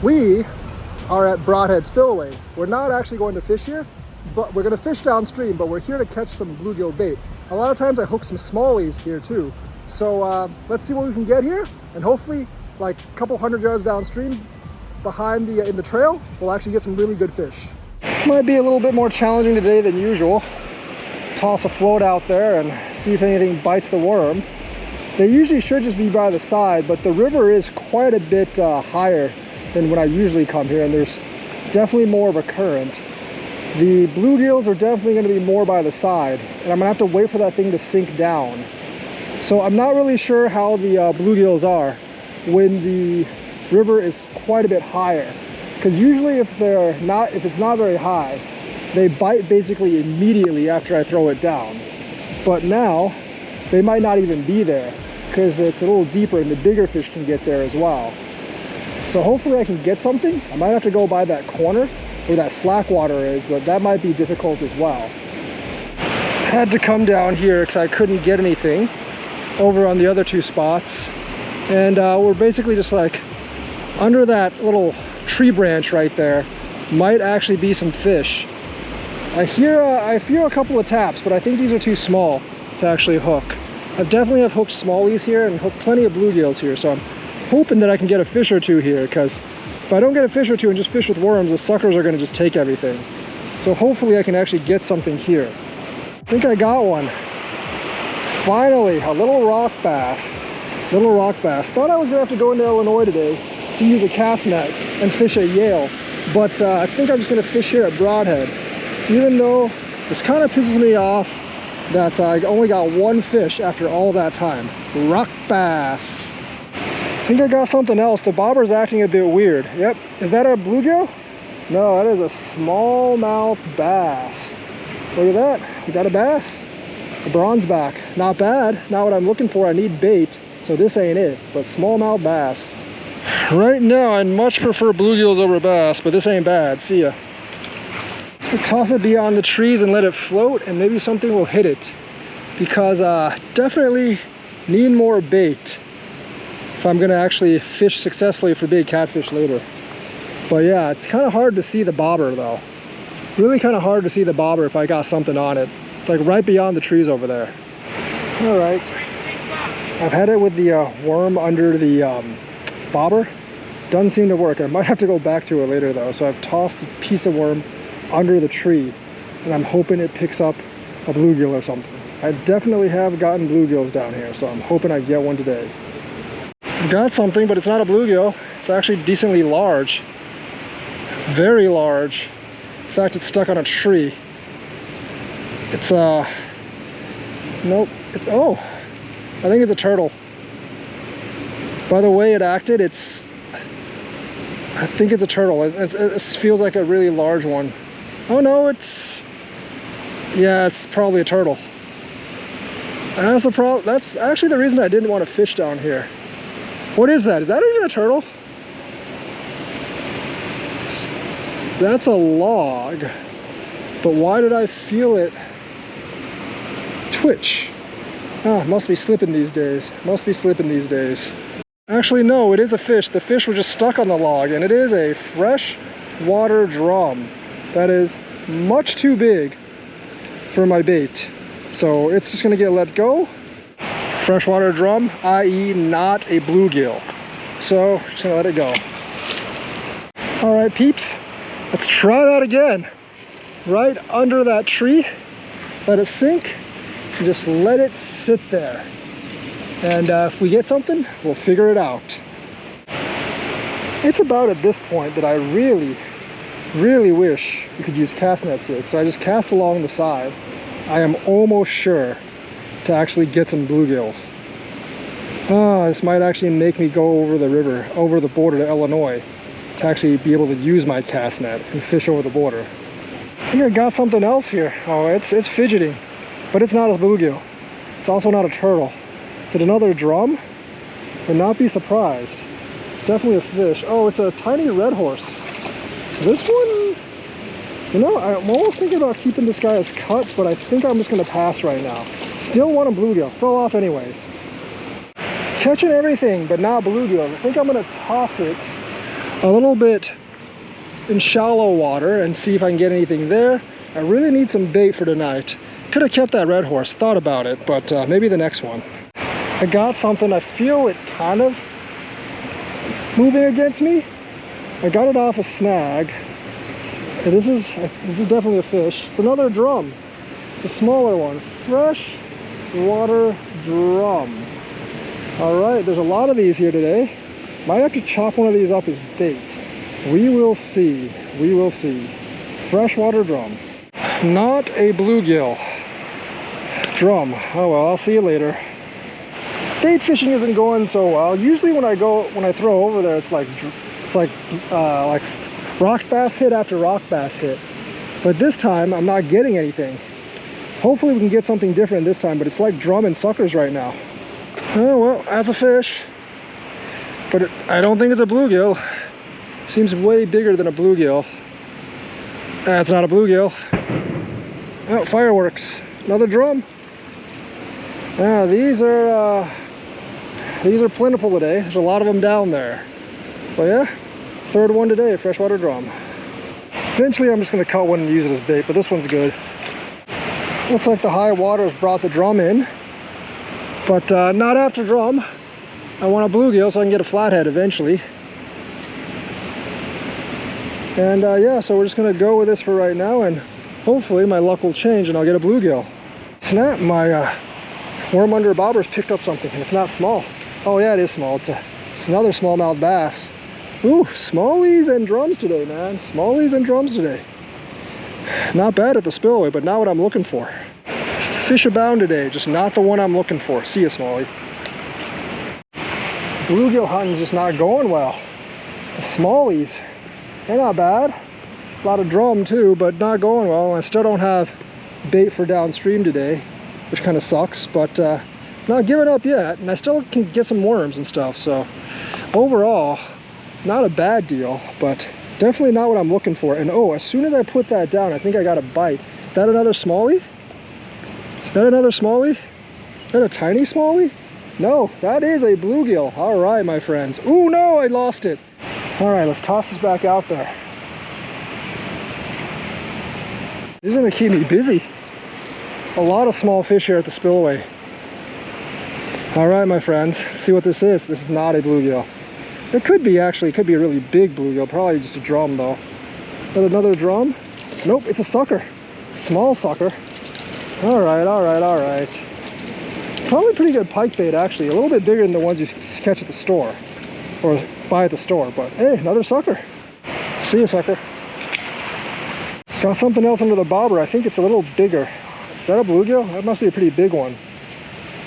We are at Broadhead Spillway. We're not actually going to fish here, but we're going to fish downstream, but we're here to catch some bluegill bait. A lot of times I hook some smallies here too. So let's see what we can get here, and hopefully like a couple hundred yards downstream behind the in the trail, we'll actually get some really good fish. Might be a little bit more challenging today than usual. Toss a float out there and see if anything bites the worm. They usually should just be by the side, but the river is quite a bit higher than when I usually come here, and there's definitely more of a current. The bluegills are definitely going to be more by the side, and I'm going to have to wait for that thing to sink down. So I'm not really sure how the bluegills are when the river is quite a bit higher, because usually if it's not very high, they bite basically immediately after I throw it down. But now they might not even be there because it's a little deeper and the bigger fish can get there as well. So hopefully I can get something. I might have to go by that corner where that slack water is, but that might be difficult as well. Had to come down here because I couldn't get anything over on the other two spots. And we're basically just like under that little tree branch right there. Might actually be some fish. I feel a couple of taps, but I think these are too small to actually hook. I definitely have hooked smallies here and hooked plenty of bluegills here, so I'm hoping that I can get a fish or two here, because if I don't get a fish or two and just fish with worms, the suckers are going to just take everything. So hopefully I can actually get something here. I think I got one. Finally, a little rock bass. Little rock bass. Thought I was going to have to go into Illinois today to use a cast net and fish at Yale, but I think I'm just going to fish here at Broadhead. Even though this kind of pisses me off that I only got one fish after all that time. Rock bass. I think I got something else. The bobber's acting a bit weird. Yep. Is that a bluegill? No, that is a smallmouth bass. Look at that. We got a bass. A bronze back. Not bad. Not what I'm looking for. I need bait, so this ain't it. But smallmouth bass. Right now, I'd much prefer bluegills over bass, but this ain't bad. See ya. So toss it beyond the trees and let it float, and maybe something will hit it. Because definitely need more bait if I'm gonna actually fish successfully for big catfish later. But yeah, it's kind of hard to see the bobber though. Really kind of hard to see the bobber if I got something on it. It's like right beyond the trees over there. All right, I've had it with the worm under the bobber. Doesn't seem to work. I might have to go back to it later though. So I've tossed a piece of worm under the tree, and I'm hoping it picks up a bluegill or something. I definitely have gotten bluegills down here, so I'm hoping I get one today. Got something, but it's not a bluegill. It's actually decently large. Very large. In fact, it's stuck on a tree. It's nope. It's, oh, I think it's a turtle. By the way it acted, I think it's a turtle. It feels like a really large one. Oh no, yeah, it's probably a turtle. That's the problem. That's actually the reason I didn't want to fish down here. What is that? Is that even a turtle? That's a log. But why did I feel it twitch? Oh, must be slipping these days. Must be slipping these days. Actually, no, it is a fish. The fish was just stuck on the log, and it is a fresh water drum. That is much too big for my bait. So it's just gonna get let go. Freshwater drum, i.e. not a bluegill. So just gonna let it go. All right, peeps, let's try that again. Right under that tree, let it sink, and just let it sit there. And if we get something, we'll figure it out. It's about at this point that I really wish we could use cast nets here, because I just cast along the side. I am almost sure to actually get some bluegills. This might actually make me go over the river, over the border to Illinois, to actually be able to use my cast net and fish over the border. I think I got something else here. Oh, it's fidgeting, but it's not a bluegill. It's also not a turtle. Is it another drum? Would not be surprised. It's definitely a fish. Oh, it's a tiny red horse. This one, you know, I'm almost thinking about keeping this guy as cut, but I think I'm just going to pass right now. Still want a bluegill. Fell off anyways. Catching everything, but not bluegill. I think I'm going to toss it a little bit in shallow water and see if I can get anything there. I really need some bait for tonight. Could have kept that red horse, thought about it, but maybe the next one. I got something, I feel it kind of moving against me. I got it off a snag. This is definitely a fish. It's another drum. It's a smaller one. Fresh water drum. All right, there's a lot of these here today. Might have to chop one of these up as bait. We will see. We will see. Freshwater drum. Not a bluegill. Drum. Oh well, I'll see you later. Bait fishing isn't going so well. Usually when I throw over there, it's like rock bass hit after rock bass hit. But this time I'm not getting anything. Hopefully we can get something different this time, but it's like drum and suckers right now. Oh well, that's a fish. But I don't think it's a bluegill. Seems way bigger than a bluegill. That's not a bluegill. Oh, fireworks. Another drum. Yeah, these are plentiful today. There's a lot of them down there. But yeah, third one today, freshwater drum. Eventually I'm just gonna cut one and use it as bait, but this one's good. Looks like the high water has brought the drum in, but not after drum. I want a bluegill so I can get a flathead eventually. And yeah, so we're just gonna go with this for right now, and hopefully my luck will change and I'll get a bluegill. Snap, my worm under bobber's picked up something, and it's not small. Oh yeah, it is small. It's another smallmouth bass. Ooh, smallies and drums today, man. Smallies and drums today. Not bad at the spillway, but not what I'm looking for. Fish abound today, just not the one I'm looking for. See ya, smallie. Bluegill hunting's just not going well. The smallies, they're not bad. A lot of drum too, but not going well. I still don't have bait for downstream today, which kind of sucks, but not giving up yet. And I still can get some worms and stuff, so overall, not a bad deal, but definitely not what I'm looking for. And oh, as soon as I put that down, I think I got a bite. Is that another smallie? Is that another smallie? Is that a tiny smallie? No, that is a bluegill. All right, my friends. Ooh, no, I lost it. All right, let's toss this back out there. This is gonna keep me busy. A lot of small fish here at the spillway. All right, my friends, let's see what this is. This is not a bluegill. It could be, actually. It could be a really big bluegill. Probably just a drum, though. Is that another drum? Nope, it's a sucker. Small sucker. All right, all right, all right. Probably pretty good pike bait, actually. A little bit bigger than the ones you catch at the store. Or buy at the store. But hey, another sucker. See you, sucker. Got something else under the bobber. I think it's a little bigger. Is that a bluegill? That must be a pretty big one.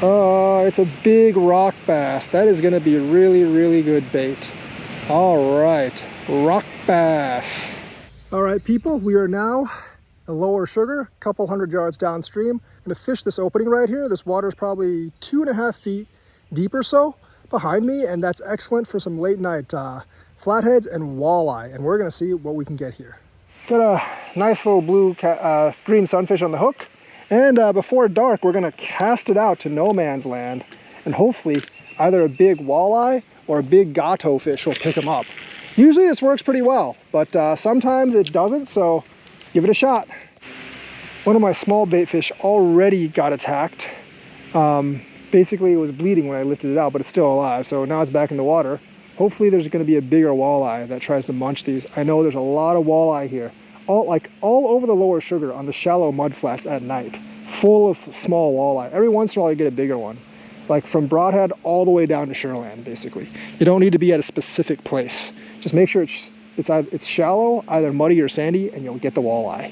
It's a big rock bass. That is going to be really, really good bait. All right, rock bass. All right, people, we are now at Lower Sugar, a couple 100 yards downstream. I'm going to fish this opening right here. This water is probably 2.5 feet deep or so behind me, and that's excellent for some late night flatheads and walleye. And we're going to see what we can get here. Got a nice little blue green sunfish on the hook. And before dark, we're gonna cast it out to no man's land, and hopefully either a big walleye or a big gato fish will pick them up. Usually this works pretty well, but sometimes it doesn't, so let's give it a shot. One of my small bait fish already got attacked. Basically it was bleeding when I lifted it out, but it's still alive, so now it's back in the water. Hopefully there's gonna be a bigger walleye that tries to munch these. I know there's a lot of walleye here. All over the Lower Sugar on the shallow mud flats at night, full of small walleye. Every once in a while you get a bigger one, like from Broadhead all the way down to Shoreland. Basically, you don't need to be at a specific place. Just make sure it's shallow, either muddy or sandy, and you'll get the walleye.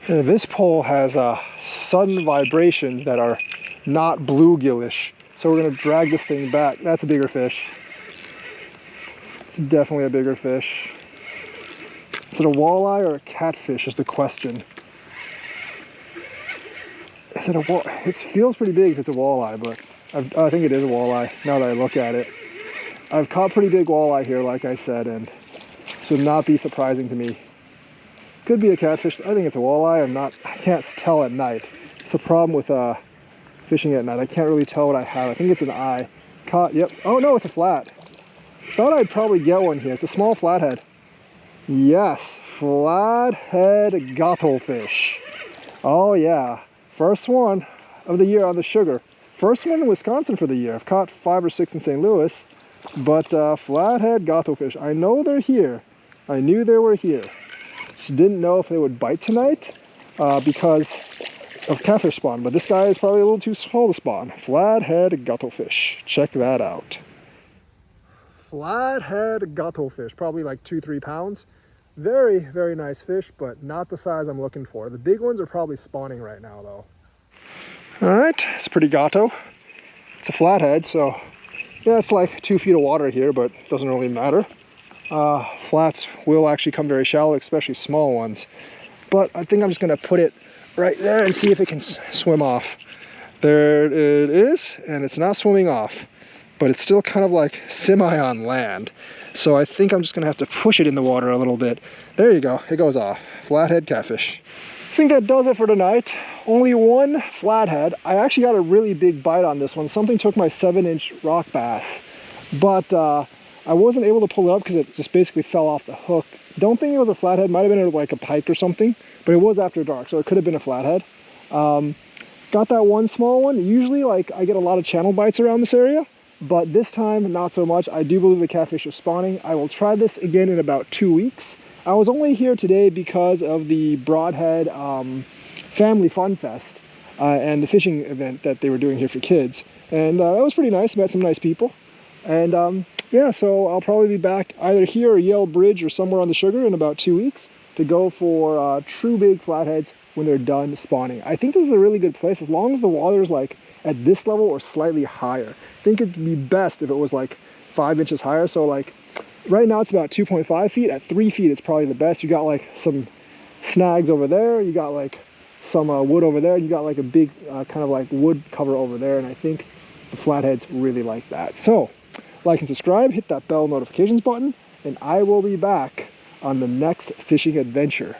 And this pole has sudden vibrations that are not bluegillish, so we're gonna drag this thing back. That's a bigger fish. It's definitely a bigger fish. Is it a walleye or a catfish is the question. Is it a walleye? It feels pretty big if it's a walleye, but I think it is a walleye now that I look at it. I've caught pretty big walleye here, like I said, and this would not be surprising to me. Could be a catfish. I think it's a walleye. I can't tell at night. It's a problem with fishing at night. I can't really tell what I have. I think it's an eye. Caught, yep. Oh no, it's a flat. Thought I'd probably get one here. It's a small flathead. Yes, flathead gottlefish. Oh yeah, first one of the year on the sugar. First one in Wisconsin for the year. I've caught 5 or 6 in St. Louis, but flathead gottlefish. I know they're here. I knew they were here. Just didn't know if they would bite tonight because of catfish spawn, but this guy is probably a little too small to spawn. Flathead gottlefish. Check that out. Flathead gottlefish, probably like 2-3 pounds. Very, very nice fish, but not the size I'm looking for. The big ones are probably spawning right now though. All right, it's pretty gatto. It's a flathead, so yeah, it's like 2 feet of water here, but it doesn't really matter. Flats will actually come very shallow, especially small ones. But I think I'm just gonna put it right there and see if it can swim off. There it is, and it's not swimming off, but it's still kind of like semi on land. So I think I'm just gonna have to push it in the water a little bit. There you go, it goes off. Flathead catfish. I think that does it for tonight. Only one flathead. I actually got a really big bite on this one. Something took my 7-inch rock bass, but I wasn't able to pull it up because it just basically fell off the hook. Don't think it was a flathead. Might have been like a pike or something, but it was after dark, so it could have been a flathead. Got that one small one. Usually, like, I get a lot of channel bites around this area, but this time, not so much. I do believe the catfish are spawning. I will try this again in about 2 weeks. I was only here today because of the Broadhead Family Fun Fest and the fishing event that they were doing here for kids. And that was pretty nice. Met some nice people. And yeah, so I'll probably be back either here or Yale Bridge or somewhere on the sugar in about 2 weeks to go for true big flatheads when they're done spawning. I think this is a really good place as long as the water's like at this level or slightly higher. I think it'd be best if it was like 5 inches higher. So like right now it's about 2.5 feet. At 3 feet it's probably the best. You got like some snags over there. You got like some wood over there. You got like a big kind of like wood cover over there. And I think the flatheads really like that. So like and subscribe, hit that bell notifications button, and I will be back on the next fishing adventure.